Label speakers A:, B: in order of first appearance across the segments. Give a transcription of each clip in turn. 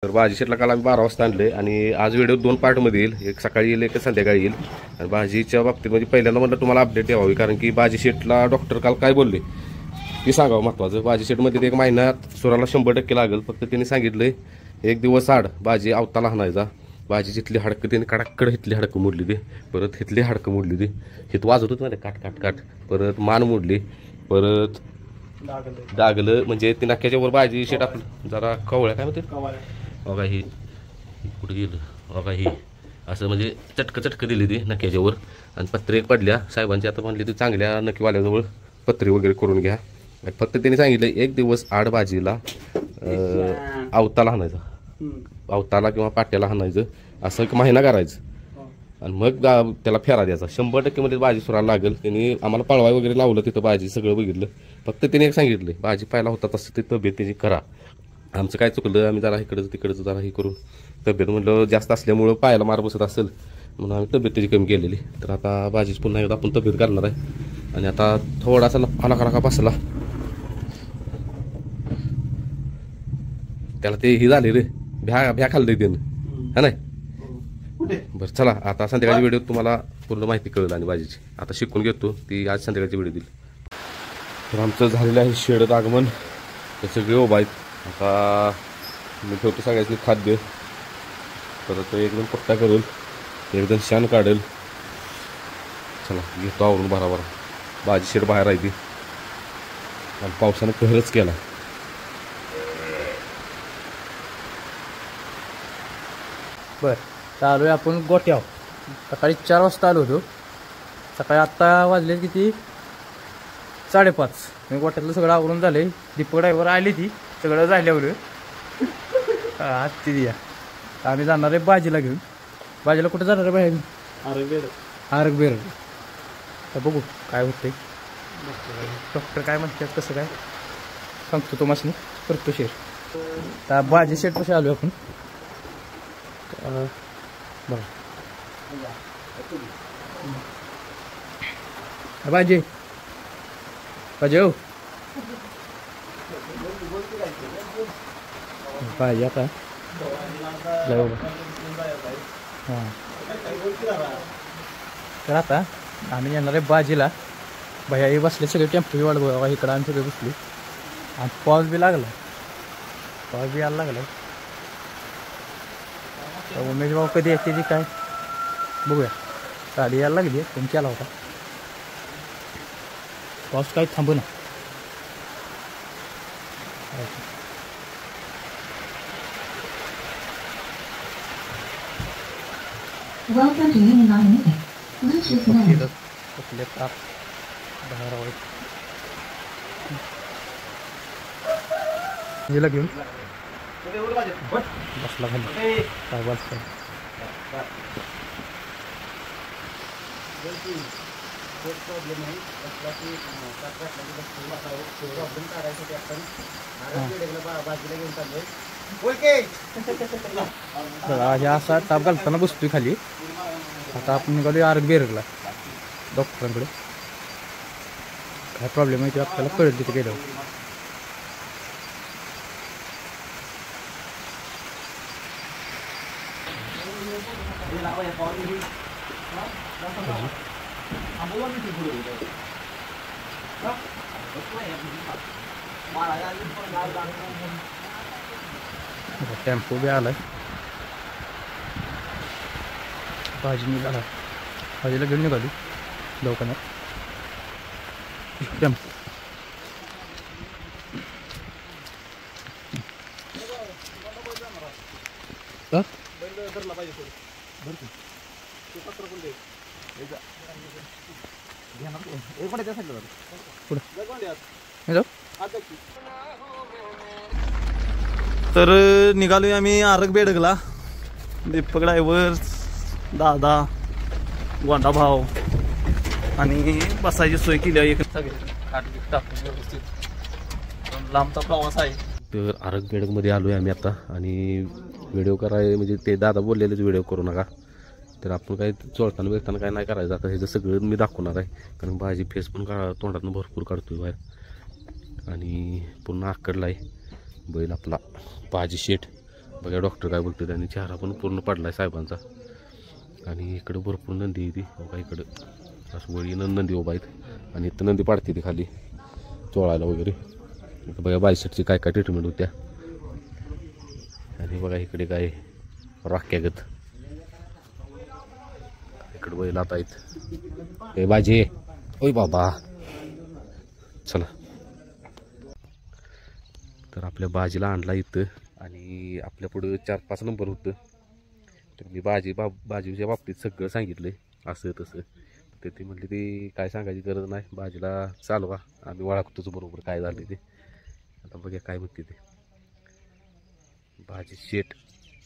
A: तर भाजी शेटला काल आम्ही 12 वाजता आणले आणि आज व्हिडिओ 2 पार्टमध्ये येईल, एक सकाळी येईल एक संध्याकाळी येईल. आणि भाजीच्या बाबतीत म्हणजे पहिल्यांदा म्हणलं तुम्हाला अपडेट द्यावी, कारण की भाजी शेटला डॉक्टर काल काय बोलले ते सांगावं महत्त्वाचं. भाजी शेटमध्ये 1 महिन्यात सुराला 100% लागेल. फक्त त्यांनी सांगितले 1 दिवस आड भाजी अवताला हाणायचा. भाजी जिथली हाडकं त्यांनी कडाक्कड हिथली हाडकं मोडली ते, परत हिथली हाडकं मोडली ते, हित वाजत होत मध्ये काट काट काट, परत मान मोडली, परत डागलं म्हणजे ती नाक्याच्या वर भाजी शेट आपलं जरा कवळ्या काय म्हणते बघा ही कुठे गेलं बघा ही असं म्हणजे चटकं दिली ती नक्याच्या वर. आणि पत्रे पडल्या साहेबांची, आता म्हणली ती चांगल्या नक्कीवाल्याजवळ पत्रे वगैरे करून घ्या. फक्त त्यांनी सांगितलं 1 दिवस आड भाजीला अवताला हाणायचा, अवताला किंवा पाट्याला हाणायचं, असं 1 महिना करायचं. आणि मग त्याला फेरा द्यायचा. 100% मध्ये भाजी सुराला लागेल. त्यांनी आम्हाला पळवाय वगैरे लावलं, तिथं भाजी सगळं बघितलं. फक्त त्यांनी एक सांगितलं भाजी पाहायला होता तसं ते तब्येत त्याची करा. आमचं काय चुकलं, आम्ही जरा इकडचं तिकडचं जरा हे करून तब्येत म्हणलं जास्त असल्यामुळं पायाला मार बसत असेल म्हणून आम्ही तब्येत त्याची कमी केलेली. तर आता भाजीच पुन्हा एकदा आपण तब्येत करणार आहे. आणि आता थोडासा आला बसला, त्याला ते हे झाले रे, भ्या खाल्लं त्यानं, हा नाही. बरं चला, आता संध्याकाळची व्हिडिओ तुम्हाला पूर्ण माहिती कळेल आणि भाजीची आता शिकून घेतो ती आज संध्याकाळची व्हिडिओ दिली. तर आमचं झालेलं आहे शेडत आगमन, ते सगळे उभा आहेत. आता मी ठेवतो सगळ्याची खाद्य, परत एकदम पट्टा करेल, एकदम शान काढेल. चला घेतो आवरून बराबर. भाजी शेड बाहेर आहे ती आणि पावसानं कहरच केला.
B: बरं, तर आलो आहे आपण गोट्यावर. सकाळी 4 वाजता आलो होतो. सकाळी आत्ता वाजले किती 5:30. मी गोट्यातलं सगळं आवरून झालं आहे. दीपक ड्रायव्हर आली ती सगळं झाल्यावर आज ती द्या. आम्ही जाणार आहे भाजीला घेऊन. भाजीला कुठं जाणार आहे बाहेर? आरग बेर. तर बघू काय होतंय, डॉक्टर काय म्हणतात कसं काय सांगतो तुम्हाला, करतो शेअर. तर भाजी शेट कशी आलो आपण बघा. भाजी भाजी हो भाजी आता हां. तर आता आम्ही येणार आहे भाजीला. भैया बसले सगळे टेम्पो वाढ बघा, इकडं आम्ही सगळे बसले. आणि पाऊस बी लागला, पाऊस बी यायला लागला. तर उमेश भाऊ कधी येते ती काय बघूया. गाडी यायला लागली, पण केला होता पाऊस, काही थांबू ना. हिला घेऊन बसला खाली काय बस. असा ताप घालताना बसतोय खाली. आता आपण निघालो आरग बेरला डॉक्टरांकडे. काय प्रॉब्लेम आहे ते आपल्याला कळेल तिथे गेल्यावर. टेम्पो बी आलाय. भाजी निघाला, भाजीला घेऊन निघाली दवाखान्यात. टेम्पो तर निघालोय आम्ही आरग बेडगला. दीपक ड्रायव्हर, दादा, गोंडा भाऊ आणि बसायची सोय केली आहे. टाकून व्यवस्थित लांबचा प्रवास आहे.
A: तर आरग बेडगमध्ये आलो आहे आम्ही आता. आणि व्हिडिओ कराय म्हणजे ते दादा बोललेलेच व्हिडिओ करू नका. तर आपण काही चोळताना वेळताना काय नाही करायचं. आता ह्याचं सगळं मी दाखवणार आहे, कारण भाजी फेस पण तोंडातून भरपूर काढतोय बाहेर. आणि पुन्हा आकडला आहे बैल आपला भाजी शेट. बघा डॉक्टर काय बोलतो त्यांनी चेहरा पण पूर्ण पडलाय साहेबांचा. आणि इकडं भरपूर नंदी आहे ती बघा, इकडं असं वळी नंदी उभा आहेत आणि इथं नंदी पाडते ती खाली चोळायला वगैरे. इथं बघा बायसेटची काय काय ट्रीटमेंट होत्या. आणि बघा इकडे काय राख्यागत इकडे बैल आता आहेत. हे बाजी ओय बाबा चला. तर आपल्या बाजीला आणला इथं आणि आपल्या पुढं 4-5 नंबर होतं. तर मी बाजीच्या बाबतीत सगळं सांगितलं असं तसं. तर ती म्हटली ती काय सांगायची गरज नाही, बाजीला चालवा आम्ही ओळखतोच बरोबर काय झालं ते. आता बघा काय म्हणते ते. बाजी शेट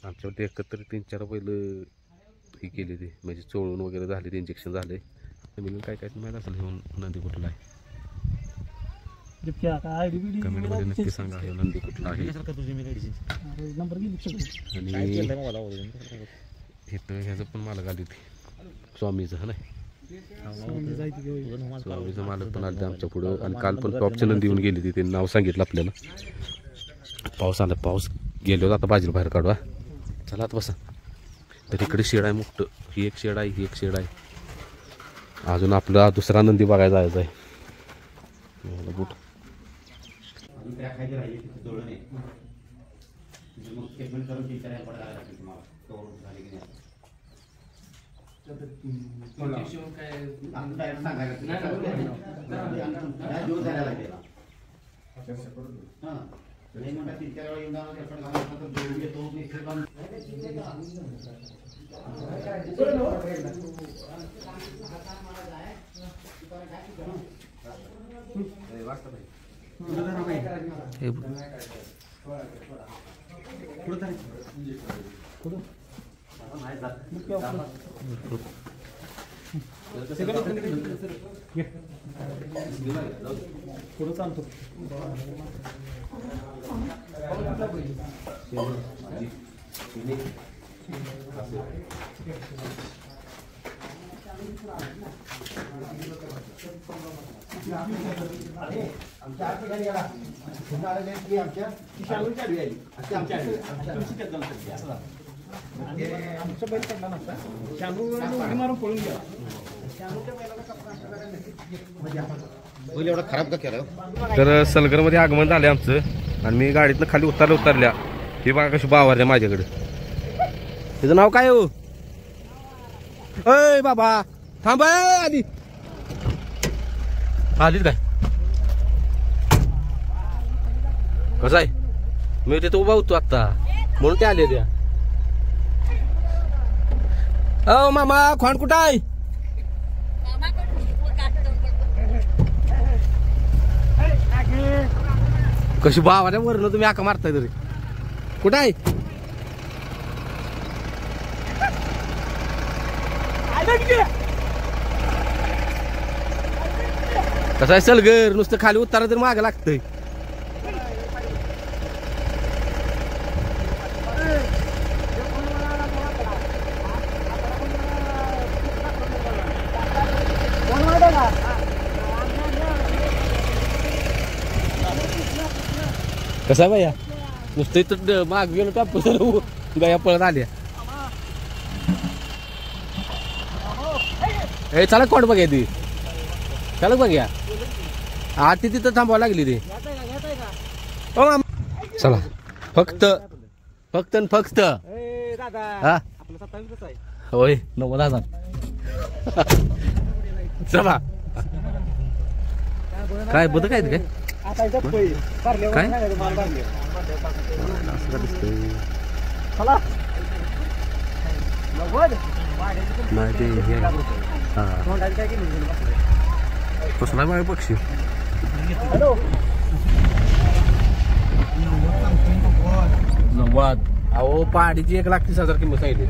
A: आमच्यावरती एकत्र 3-4 बैल हे केले ते म्हणजे चोळून वगैरे झाले ते, इंजेक्शन झाले. मी काय काय माहीत असेल घेऊन नंदी कुठला आहे कमेंटमध्ये नक्की सांगा हे नंदी कुठला आहे. आणि इथं ह्याचं पण मालक आली ती स्वामीचं हा नाही, स्वामीचं मालक पण आलं आमच्या पुढं. आणि काल पण टॉपची नंदी येऊन गेली ती, ते नाव सांगितलं आपल्याला. पाऊस आला, पाऊस गेलो आता बाजीला बाहेर काढवा. चला आता बसा. तर इकडे शेड आहे मोठं, ही एक शेड आहे, ही एक शेड आहे. अजून आपला दुसरा नंदी बघायला जायचा आहे. बूट तर सलगरमध्ये आगमन झाले आमचं. आणि मी गाडीतनं खाली उतरल्या. ही बघा कशी बावारल्या माझ्याकडे. तिचं नाव काय हो? अय बाबा थांब आधी आलीच काय कसं आहे. मी तिथं उभा होतो आता म्हणून ते आले त्या. अ मामा खोंड कुठं आहे? कशी बावाच्या वरनं तुम्ही आका मारताय तरी. कुठं आहे? कसं आहे सलगर नुसतं खाली उतारा तर मागं लागतंय. कसं आहे भैया नुसतं इथं माग गेलो टाप गाया पळत आल्या. हे चला कोण बघा ती चला बघ्या हा ती तिथं थांबावं लागली ती. चला फक्त फक्त फक्त हा होय 90,000 चला काय बघ काय काय काय नाही ते हे कसला बाय पक्षी. नव्वद अहो पहाडीची 1,30,000 किंमत सांगितली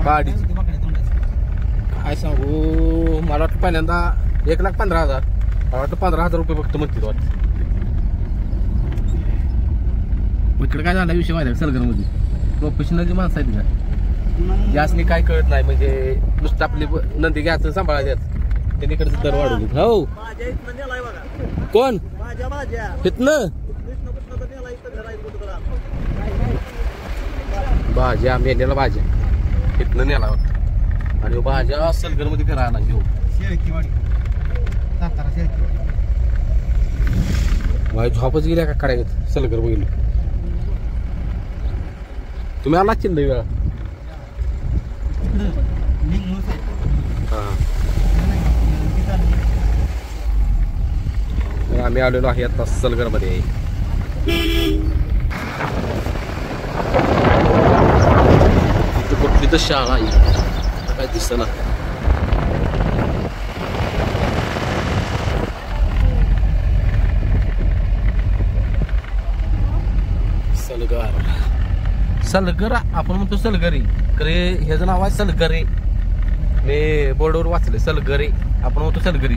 A: पहाडीची. काय सांगू मला वाटतं पहिल्यांदा 1,15,000 मला वाटतं 15,000 रुपये फक्त म्हणते वाटतं. इकडे काय झाला विषय माहिती आहे सलगरमध्ये प्रोफेशनल जी माणसं आहेत का यासनी काय कळत नाही. म्हणजे नुसतं आपली नंदी घ्यायचं सांभाळायचं त्यांनी इकडचं दर वाढवले. हो कोण इथनं भाज्या मेल्याला भाज्या इथनं नेला होता आणि भाज्या सलगर मध्ये फिरायला घेऊ माझी झोपच गेल्या का काढायला सलगर बघितलं. तुम्ही आलाच चिंद वेळा आम्ही आलेलो आहे आता सलगर मध्ये. इथं कुठली तर शाळा आहे काय दिसत ना. सलगर सलगर आपण म्हणतो सलगरी करे ह्याचं नाव आहे सलगरे. मी बोर्डवर वाचले सलगरे आपण म्हणतो सलगरी.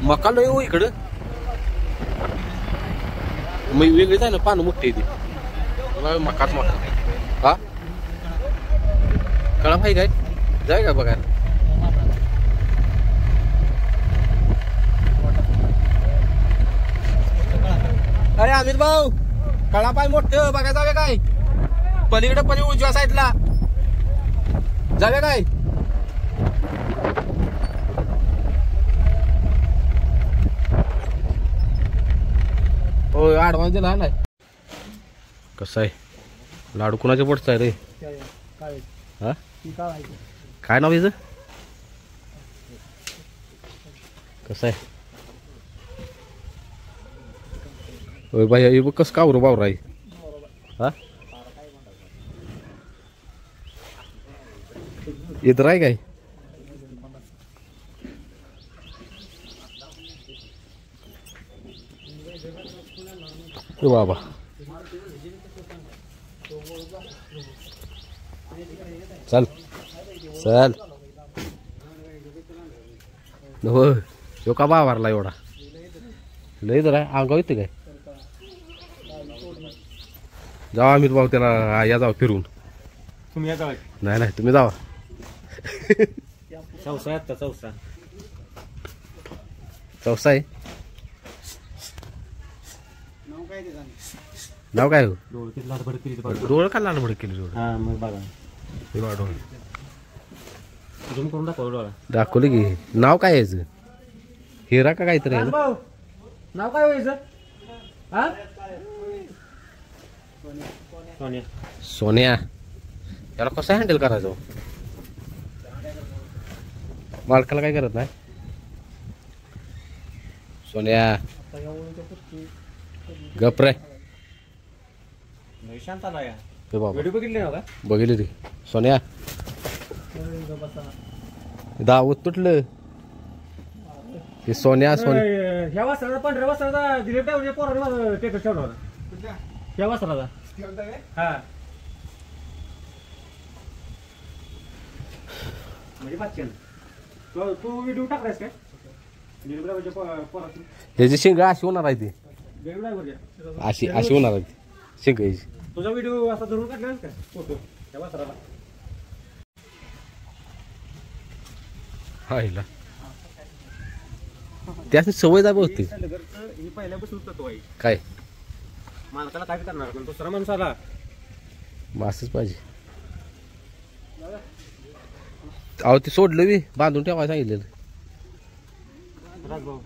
A: मका लय हो इकडं मग वेगळीच आहे ना पानं मोठे इथे मकाच मका. हा कळा भाई काय जाय का बघायला. अरे अमित भाऊ कळा पाय मोठं बघायला जावे काय पलीकडे पली उजव्या साईडला जावे काय. हो ऍडव्हान्स दिला नाही. कसं आहे लाडू कुणाच्या पोटचा आहे रे. हा काय नाव याचं कसं आहे. होय बाई हे बघ कसं कावर बावर आहे. हा इथं आहे काय. बाबा चल चल हो यो का बावारला एवढा लय तर आहे अंगाव येते काय. जावा अमित भाऊ त्याला या जावा फिरून.
B: तुम्ही या जावा.
A: नाही नाही तुम्ही जावा.
B: चौसा आहे चौसा
A: चौसा आहे नाव काय हो. डोळ का लाल भडक केली डोळ.
B: हा मग बघा
A: डोळ
B: झूम करून दाखव डोळा.
A: दाखवले की नाव काय यायचं हिरा का काहीतरी आहे ना.
B: नाव काय व्हायचं. हा सोन्या
A: सोन्या याला कसं हँडल करायचं. मालकाला काय करत नाही. सोन्या गप रे
B: शांत आला या.
A: हे बाबा
B: व्हिडिओ बघितले ना का
A: बघितली ती सोन्या दावत तुटलं हे सोन्या सोन्या.
B: ह्या वासराचा 15 वासराचा दिलीप डावरे पोराला टेकस ठेवला होता. ह्या वासराचा हा म्हणजे बादशाह तू व्हिडिओ टाकलायस काय दिलीप डावरेच्या पोराची.
A: ह्याची शिंग अशी होणार आहे ती
B: दिलीप डावरेच्या
A: अशी अशी होणार आहे ती शिंग ह्याची.
B: तुझा व्हिडिओ असा धरून काढलास का फोटो त्या वासराला.
A: हायला त्याची सवय जाय होती
B: ही पहिल्यापासून तत्व आहे.
A: काय
B: मालकाला काय करणार पण दुसरा माणूस आला
A: मासच पाहिजे. अहो ते सोडलं बी बांधून ठेवायला सांगितलेलं.
B: राजभाऊ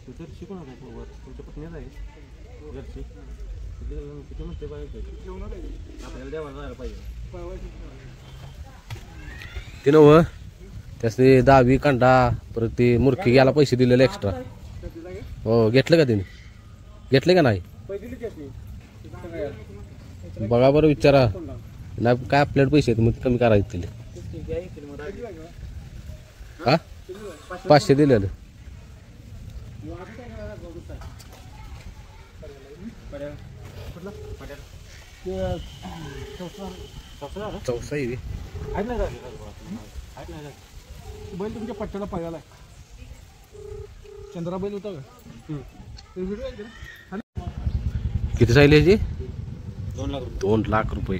B: तू तर शिकून तुमच्या पत्नीच आहे जर्सी किती म्हणते आपल्याला देवाला जायला पाहिजे.
A: ते नव त्यासने दहावी कांडा परत ते मुरकी घ्यायला पैसे दिलेले एक्स्ट्रा. हो घेतलं का त्याने घेतले का नाही बघा बरं विचारा नाही काय आपल्याला पैसे आहेत मग कमी करायचे तिले. हा 500 दिलेलं. चौसा आहे
B: बैल तुमच्या पट्ट्याला पायाला चंद्रा बैल होता का.
A: किती सांगली ह्याची
B: 2 लाख
A: 2 लाख रुपये.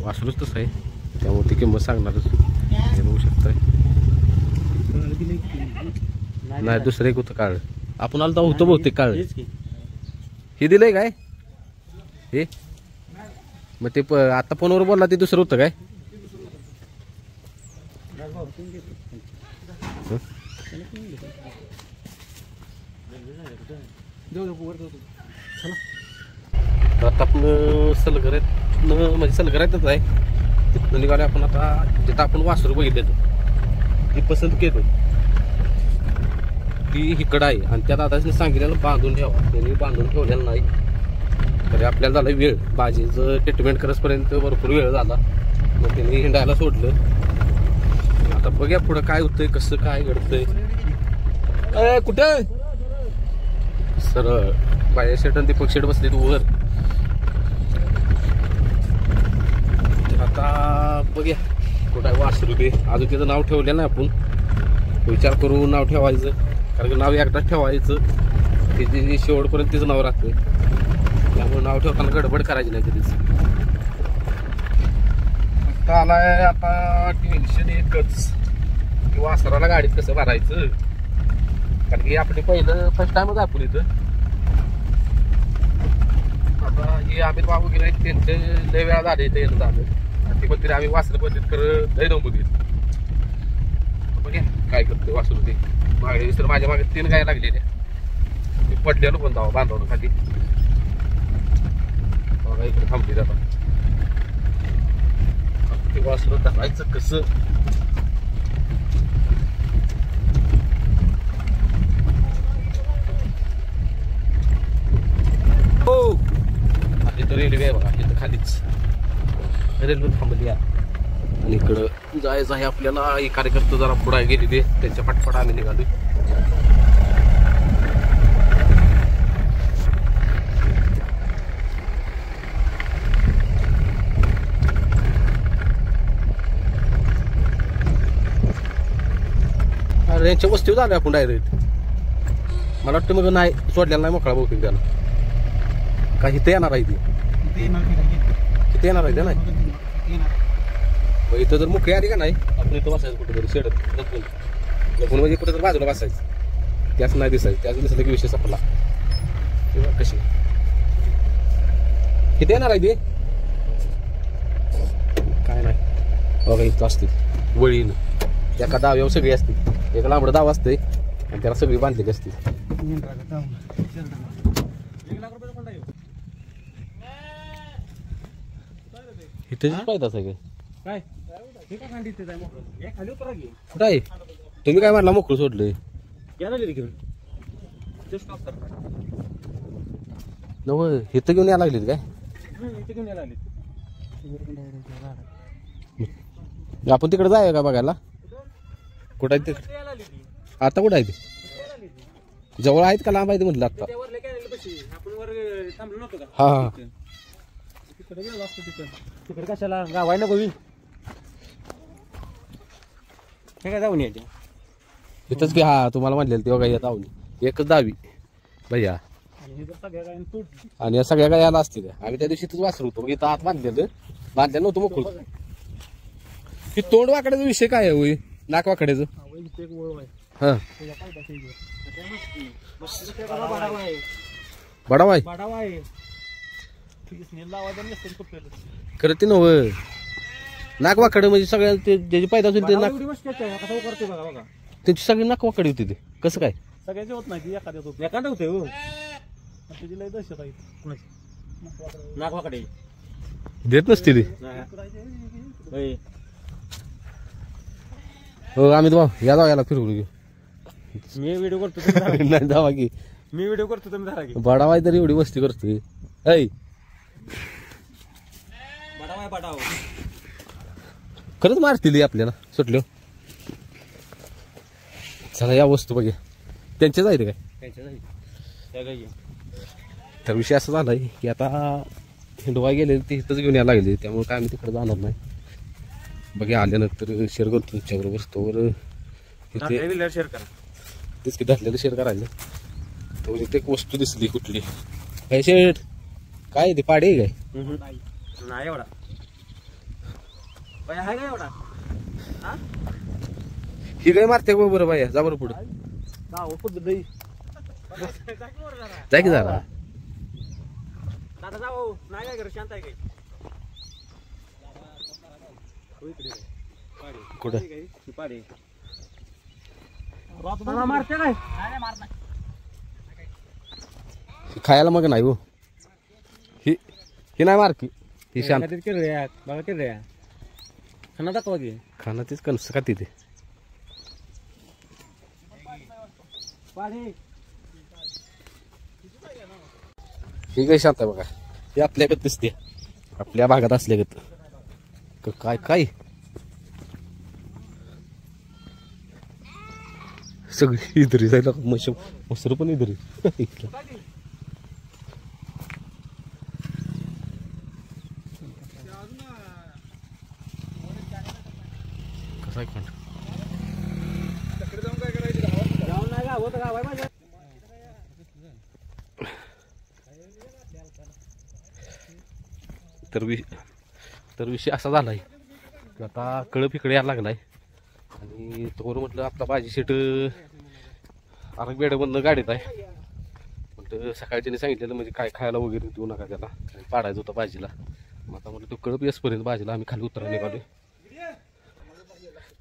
A: वासरूच तसं आहे त्यामुळे ती किंमत सांगणारच हे बघू शकताय. नाही दुसरं एक होतं काळ आपण आलं तर होतं बहुतेक काळ. हे दिलंय काय हे मग ते आता फोनवर बोलला ते दुसरं होतं काय? तर आता आपण सलगरात म्हणजे सलगरातच आहे. तिथनं निघाले आपण आता जिथं आपण वासरू बघितले ती पसंत केलं ती इकडं आहे आणि त्या दादाने सांगितलेलं बांधून ठेवा. त्यांनी बांधून ठेवलेलं नाही. तरी आपल्याला झालं वेळ. भाजीचं ट्रीटमेंट करसपर्यंत भरपूर वेळ झाला. मग त्यांनी हिंडायला सोडलं. आता बघूया पुढं काय होतंय कसं काय घडतंय. कुठं सरळ बाया शेट आणि दीपक शेट बसले वर. आता बघूया कुठं आहे वासरू ते. अजून त्याचं नाव ठेवलं नाही आपण. विचार करू नाव ठेवायचं. कारण की नाव एकदाच ठेवायचं त्याची शेवटपर्यंत तिचं नाव राहतंय. त्यामुळे नाव ठेवताना गडबड करायची नाही कधीच. आता आलाय आता टेन्शन एकच की वासराला गाडीत कसं भरायचं. कारण की आपण पहिलं फर्स्ट टाइमच आपण इथं. आता हे आम्ही बाबू गेले त्यांचे लय वेळा झाले ते येणं झालं. आणि ते पण आम्ही वासरं पद्धत करत लय नंबर घेत. बघा काय करतोय वासरू ते. मागे तर माझ्या मागे 3 गाय लागलेल्या. मी पडलेलो पण जावं बांधवलं खाली. बघा इकडे थांबली जातात. ते वासरू धरायचं कसं. हो आणि तर रेल्वे आहे बघा इथं खालीच. रेल्वे थांबली आहे आणि इकडं जायचं आहे आपल्याला. हे कार्यकर्ते जरा पुढे गेलेले त्यांच्या पाठपाठ आम्ही निघालो. अरे यांच्या वस्तीवर झालं आपण डायरेक्ट. मला वाटतं मग नाही सोडलेला नाही मोकळा बहुतेक त्याला. काही इथं येणार आहे ती इथे येणार आहे त्या नाही. मग इथं जर मुख्य आली का नाही आपण इथं बसायचं कुठेतरी शेडत लपून म्हणजे कुठेतरी बाजूला बसायचं. त्याच नाही दिसायचं. त्याच दिसलं की विषय संपला. कशी किती येणार आहे ते काय नाही बघा. इथं असते वळीनं एका दाव्यावर सगळी असते. एक लांबडं दाव असते आणि त्याला सगळी बांधलेली असते. इथेच पाहिजे असं काय कुठं आहे. तुम्ही काय म्हणला मोकळं सोडलंय नव इथं घेऊन यायला लागलीत काय. आपण तिकडे जाय का बघायला. कुठं आहे तिकडे आता. कुठं आहे ते जवळ आहेत का लांब आहे ते म्हटलं आता. हा हा
B: तिकडे कशाला गावाय नको हे काय जाऊन यायचे
A: इथंच की. हा तुम्हाला म्हणलेलं ते बघा येत आवली एकच दावी भैया. आणि या सगळ्या काय याला असते त्या. आम्ही त्या दिवशी इथंच वासरू होतो. इथं आत बांधलेलं नव्हतं मोकळं. की तोंड वाकड्याचा विषय काय आहे होई. नाक वाकड्याचं हा बडावाय खरं ते नव नाक वाकडे म्हणजे सगळ्या ज्याची पायदा होती ते नाक त्यांची सगळी नाक वाकडी होती. ते कसं काय
B: सगळ्याचे होत नाही. एखाद्या होते हो त्याची लय दहशत आहे. नाक वाकडे
A: देत नसते ते. हो आम्ही या जाऊ याला फिरवू घेऊ.
B: मी व्हिडिओ करतो
A: नाही जावा की.
B: मी व्हिडिओ करतो तुम्ही धरा की.
A: बडावाय तरी एवढी मस्ती करतोय. ऐ
B: बडाव
A: खरंच मारतील आपल्याला सुटलो. चला या वस्तू बघा त्यांच्याच आहेत काय. तर विषय असा झालाय की आता हिंडवा गेले ते इथंच घेऊन यायला लागले. त्यामुळे काय आम्ही तिकडे जाणार नाही. बघा आल्यानंतर शेअर करतो तुमच्याबरोबर. तोवर इथे
B: शेअर करा
A: तेच की धरलेलं शेअर करायचं. तो इथे एक वस्तू दिसली कुठली काय शेट काय ते पाडे आहे काय.
B: नाही एवढा आहे का एवढा.
A: ही काय मारते बरोबर बाया. जा बरं पुढं जाय की जरा.
B: दादा जाऊ नाही काय कर शांत आहे काय.
A: कुठं
B: मारते काय
A: खायला मग नाही हो ही नाही मारकी ही शांत
B: बघा ते रे खाना दाखवा की
A: खाना तेच कणस का तिथे ही काही शांत आहे बघा हे आपल्याकडे दिसते आपल्या भागात असल्यागत काय काय सगळी इधरी जायला मसर पण इधरी कसा आहे कोण तर विषय असा झालाय की आता कळप इकडे यायला लागलाय आणि तोवर म्हटलं आपला भाजी शेट आरग बेडमधनं गाडीत आहे म्हटलं सकाळी त्याने सांगितलेलं म्हणजे काय खायला वगैरे देऊ नका त्याला पाडायचं होतं भाजीला मग आता म्हटलं तो कळप येसपर्यंत भाजीला आम्ही खाली उतरायला निघालो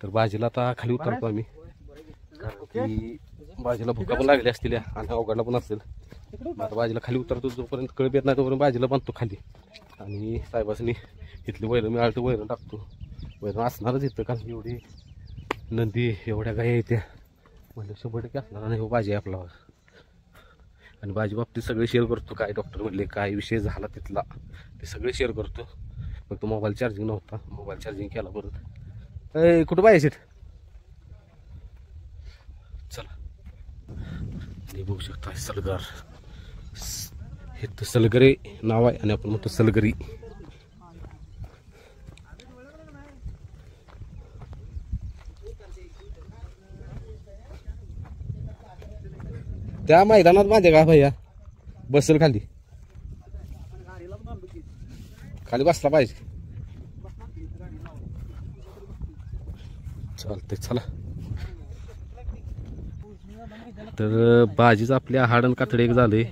A: तर भाजीला आता खाली उतरतो आम्ही कारण की भाजीला भुका पण लागली असतील आणि अवघडला पण असेल आता भाजीला खाली उतरतो जोपर्यंत कळप येत नाही तोपर्यंत भाजीला बांधतो खाली आणि साहेबांनी इथली वैरण मिळालं तर वैरण टाकतो वैरण असणारच इथं कारण एवढी नंदी एवढ्या गाय येत्या म्हणजे 100% असणार नाही हो भाजी आपला आणि भाजी बाबतीत सगळे शेअर करतो काय डॉक्टर म्हणले काय विषय झाला तिथला ते सगळे शेअर करतो फक्त मोबाईल चार्जिंग नव्हता मोबाईल चार्जिंग केला परत कुठं पाहिजे चला हे बघू शकता सलगर हे तर सलगरे नाव आहे आणि आपण म्हणतो सलगरी त्या मैदानात माझ्या का भैया बसल खाली खाली बसला पाहिजे चालतंय चला तर भाजीच आपल्या हाडण कातडे एक झाले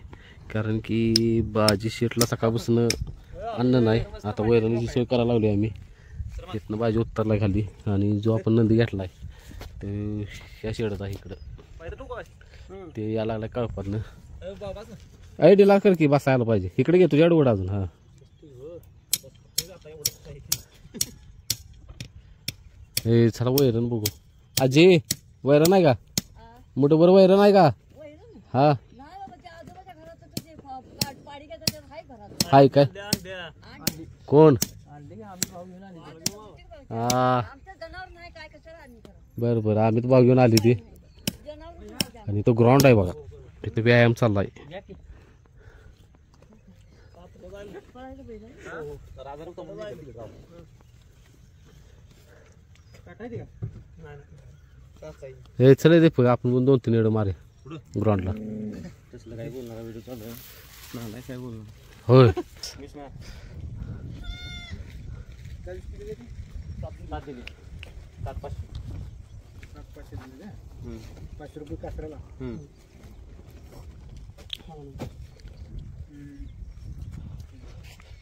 A: कारण की भाजी शेटला सकाळपासून अन्न नाही आता वैरणीची सोय करायला लावली आम्ही तिथनं भाजी उतरला खाली आणि जो आपण नंदी घेतलाय ते ह्या शेडत आहे इकडं ते या लागलाय कळपातनं आयडीला कर की बसायला पाहिजे इकडे घे तुझ्या अडवड अजून हा हे चला वैरण बघू आजी वैरण आहे का मोठं बरं वैरण आहे का हा हाय काय कोण हा बरं बरं आम्ही तर भाव घेऊन आली ती आणि तो ग्राउंड आहे बघा तिथे व्यायाम चाललाय हे चल दे आपण 2-3 एड मारे ग्राउंडला होय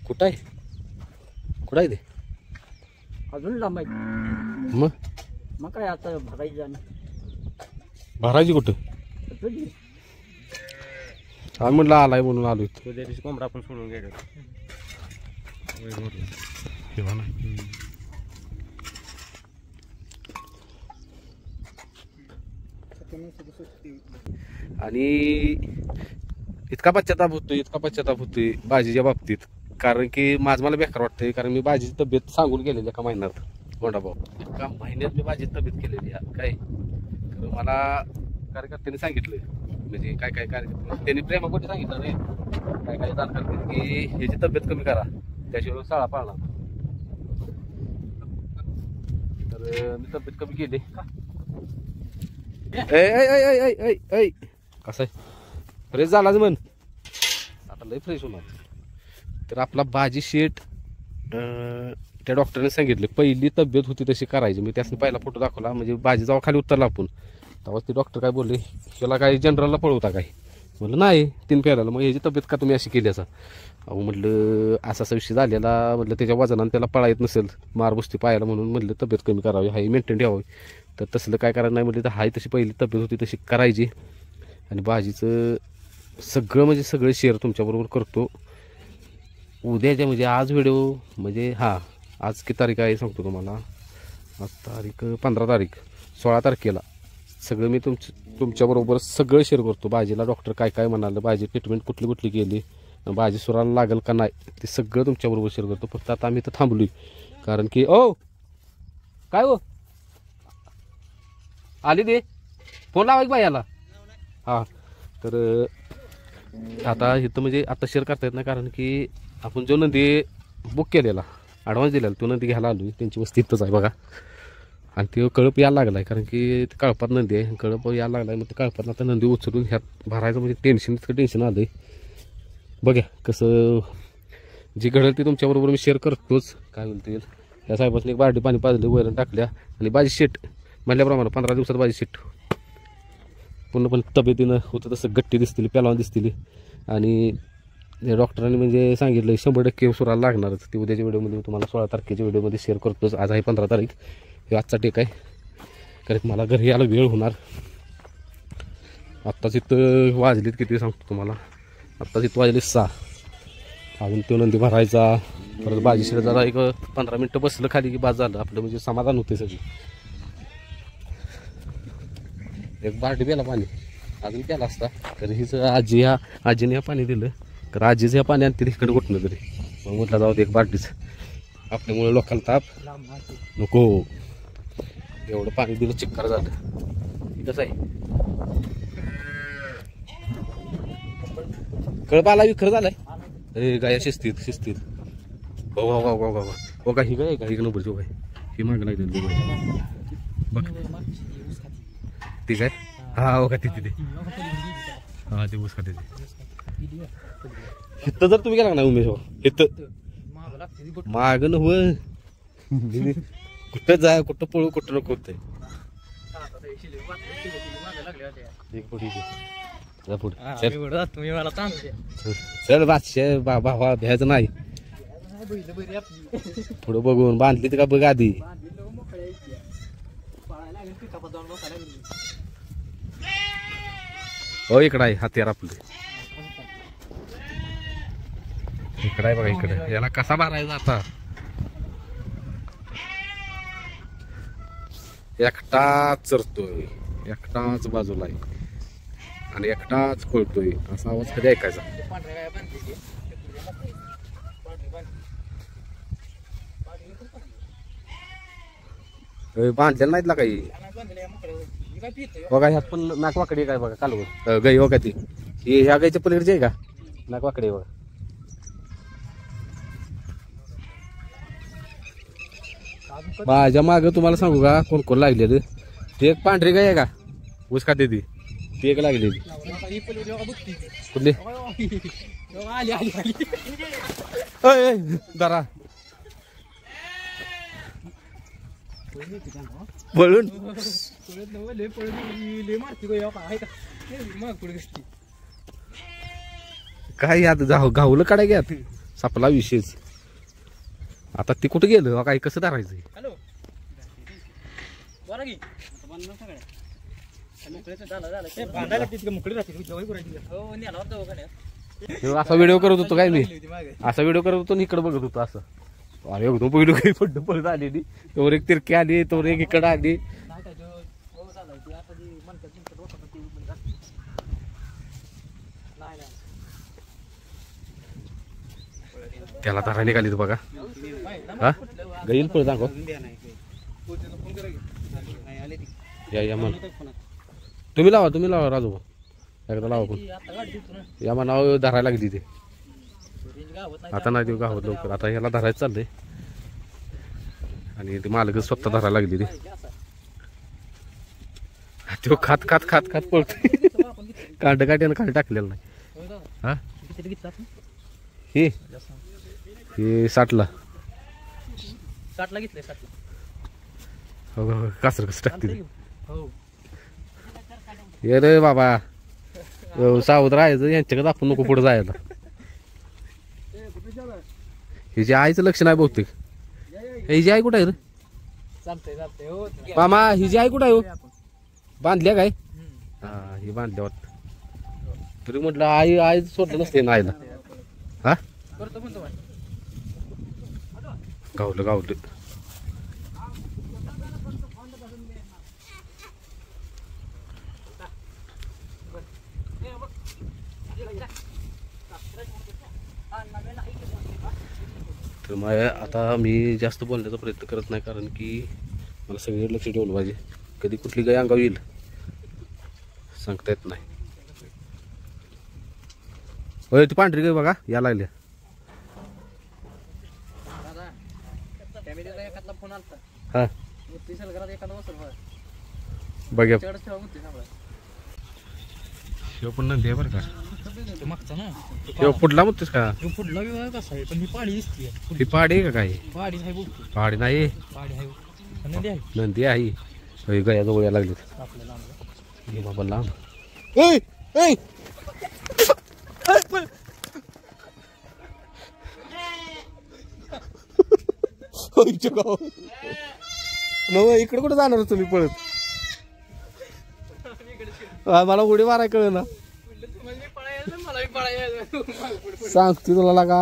A: कुठं आहे कुठं आहे ते
B: अजून लांब आहे मग काय आता भरायची जाणं
A: भरायची कुठं आम्ही म्हटलं आलाय म्हणून आलो
B: त्या दिवशी कोंबडा आपण सोडून गेलो
A: आणि इतका पश्चाताप होतोय भाजीच्या बाबतीत कारण की मला बेकार वाटतंय कारण मी भाजीची तब्येत सांगून गेलेली एका महिन्यात गोंडाभाऊ एका महिन्यात मी भाजीची तब्येत केलेली काय तर मला कार्यकर्त्यांनी सांगितलं म्हणजे काय काय कार्यकर्ते त्यांनी प्रेमापोटी सांगितलं रे काय काय जाण करते की ह्याची तब्येत कमी करा त्याशिवाय शाळा पाळणार तर मी तब्येत कमी केली कसं आहे फ्रेश झालाच म्हण आता लय फ्रेश होणार तर आपला भाजी शेट त्या डॉक्टरने सांगितले पहिली तब्येत होती तशी करायची मी त्यासनी पहिला फोटो दाखवला म्हणजे भाजी जेव्हा खाली उतरला आपण तेव्हा ते डॉक्टर काय बोलले त्याला काही जनरलला पळवता काय म्हणलं नाही 3 फेरायला मग ह्याची तब्येत का तुम्ही अशी केली असा अहो म्हटलं असा विषय झालेला, म्हटलं त्याच्या वजनानं त्याला पळा येत नसेल, मारबुस्ती पाहायला, म्हणून म्हटलं तब्येत कमी करावी, हाय मेंटेन ठेवावी. तर तसलं काय करायला नाही म्हटलं तर हाय तशी पहिली तब्येत होती तशी करायची. आणि बाजीचं सगळं म्हणजे सगळं शेअर तुमच्याबरोबर करतो उद्याच्या, म्हणजे आज व्हिडिओ म्हणजे आज किती तारीख आहे सांगतो तुम्हाला. आज तारीख 15 तारीख, 16 तारखेला सगळं मी तुमच्याबरोबर सगळं शेअर करतो. बाजीला डॉक्टर काय काय म्हणालं, बाजी ट्रीटमेंट कुठली कुठली केली, बाजी सुराला लागेल का नाही, ते सगळं तुमच्याबरोबर शेअर करतो. फक्त आता आम्ही इथं थांबलोय कारण की काय हो आली दे फोन लावा की बायाला. तर आता इथं म्हणजे आता शेअर करता येत नाही कारण की आपण जो नंदी बुक केलेला, ॲडव्हान्स दिलेला, तो नंदी घ्यायला आलो. त्यांची वस्ती इथंच आहे बघा. आणि ते कळप यायला लागला आहे कारण की ते कळपात नंदी आहे, कळप यायला लागला आहे. मग ते कळपात आता नंदी उचलून ह्यात भरायचं म्हणजे इतकं टेन्शन आलं आहे. बघा कसं जे घडेल ते तुमच्याबरोबर मी शेअर करतोच. काय बोलते या साहेबांनी एक बार्डी पाणी पाजलं, वैरण टाकल्या, आणि बाजी शेट म्हणल्याप्रमाणे 15 दिवसात बाजी शेट पूर्णपणे तब्येतीनं होतं तसं गट्टी दिसतील, पेलावून दिसतील. आणि डॉक्टरांनी म्हणजे सांगितलं 100% सुराला लागणारच. ते उद्याच्या व्हिडिओमध्ये तुम्हाला 16 तारखेच्या व्हिडिओमध्ये शेअर करतोच. आज आहे 15 तारीख, हे आजचा टेक आहे. कारण मला घरी यायला वेळ होणार. आत्ताच इथं वाजलीत किती सांगतो तुम्हाला, आत्ताच इथं वाजले 6. अजून तो नंदी भरायचा, परत बाजी शिड जरा एक 15 मिनटं बसलं खाली की बाद झालं आपलं, म्हणजे समाधान होते सगळी. एक बार्डी प्याला पाणी अजून प्याला असता तर हीच आजीने ह्या पाणी दिलं, तर आजीचं ह्या पाणी आणते इकडे कुठनं तरी. मग म्हटलं जाऊ दे एक बार्डीच, आपल्यामुळे लोकांना ताप नको. एवढं पाणी दिलं चिक्कार झालं. कसं आहे कळप आला विखर झालाय. अरे गाया शिस्तीत हो का ही गाय का एक नंबरची गाय ही माग लागली बघ ती काय. हो का ती ते ऊस खाते. इथं जर तुम्ही गेला ना उमेश इथं माग न हो कुठं जाय, कुठं पळू, कुठं नको होतंय. चल बादशे भावा भ्यायचं नाही, पुढं बघून बांधली का बघ आधी. हो इकडं आहे हत्यार आपले, इकडं आहे बघा. इकडे याला कसा मारायचा आता, एकटाच चरतोय, एकटाच बाजूला आहे आणि एकटाच पळतोय. असा आवाज कधी ऐकायचा. बांधलेला नाहीत ना काही बघा. ह्यात पण नाकवाकडी काय बघा कालवर गाई बघा. ती ह्या गाईच्या पलीकडची आहे का नाकवाकडी बघा. माझ्या माग तुम्हाला सांगू का कोण कोण लागलेलं. ते एक पांढरी गाय आहे का ऊस खाते ती एक लागलेली. कुठली दरा पळून काय यात घावलं काढाय घ्यात सापला विशेष. आता ती कुठे गेलं काय कसं धरायचं. असा व्हिडिओ करत होतो काय मी, असा व्हिडिओ करत होतो इकडे बघत होतो असं. अरे एकदम पहिलं काही पड्ड पळत आलेली, तोवर एक तिरकी आली, तोवर एक इकडं आली. त्याला धरायला निघाली बघा. हा गईल पळ दाखव या म्हण. तुम्ही लावा राजू एकदा लावा पण या म्हणाव धरायला लागली ते. आता नाही देऊ गावात लवकर, आता ह्याला धरायचं चाललंय आणि ते मालक स्वतः धरायला लागली ते. तो खात पळतोय. कांड काट्यानं खाली टाकलेलं नाही. हा हे 60ला घेतलंय. हो कासर कसं टाकते ये रे बाबा. सावध राहायचं यांच्याकडे आपण नको पुढे जायला. हिची आईचं लक्ष नाही बहुतेक. हिची आई कुठं आहे रे
B: चालतंय चालतंय हो.
A: मामा? हिची आई कुठं आहे हो? बांधल्या काय? हा ही बांधल्या वाटतं. तरी म्हटलं आई आई सोडलं नसते ना आईला. हा
B: करतो म्हणतो बाय.
A: गावलं गावलं. तर मग आता मी जास्त बोलण्याचा प्रयत्न करत नाही, कारण की मला सगळीकडे लक्ष ठेवलं पाहिजे. कधी कुठली गाय अंगावर येईल सांगता येत नाही. होय ती पांढरी गाय बघा या लागल्या.
B: दादा फॅमिलीला एखादा फोन आलता.
A: हा
B: मुत्ती सलगरात एखादा वसर बघ.
A: बघा
B: चढच ठेवा मुत्ती सांगा.
A: शिव पण नंदी आहे बरं का.
B: तो मागचा ना.
A: शिव पुढला म्हणतेस का?
B: तो पुढला विभाग कसा आहे, पण ही पाडी दिसते.
A: ही पाडी आहे का काय?
B: पाडी आहे बोलतो.
A: पाडी नाही,
B: पाडी आहे. नंदी आहे
A: नंदी आहे. होय गया जवळ यायला लागली.
B: आपल्याला आमचं.
A: हे बाबा लांब. इकडे कुठे जाणार तुम्ही पळत? मला उडी माराय कळ ना. सांगते तुला लागा.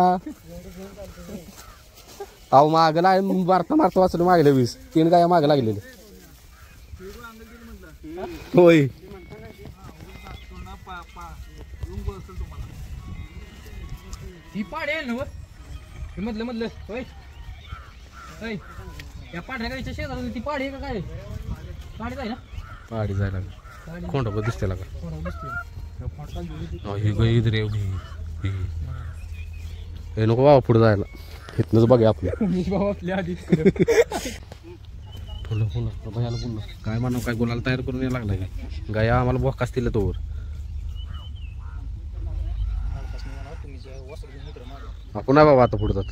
A: अहो माग लाग मारता मारता वाचलं मागल्या वीस 3 गाया माग लागलेले. होय
B: ही पाडी आहे ना वर? हे मधलं होय होय. या पाढऱ्या गायच्या शेजारी ती पाडी आहे का काय? पाडीच आहे ना.
A: पाडी जायला लागली. खोंडा दिसते लागा.
B: थोडं दिसतोय.
A: ही गाय इधर हे नको बाबा पुढे जायला. इथनच बघा आपल्या.
B: मी बाबा आपल्या आधी
A: फुलं भयाला बोललं काय म्हणा काय बोलायला तयार करून यायला लागला काय. गाया आम्हाला बोका असतील तोवर. आपण नाही बाबा आता पुढे जात.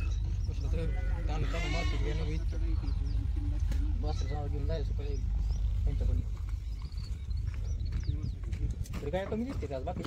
B: काय कमी दिसते बाकी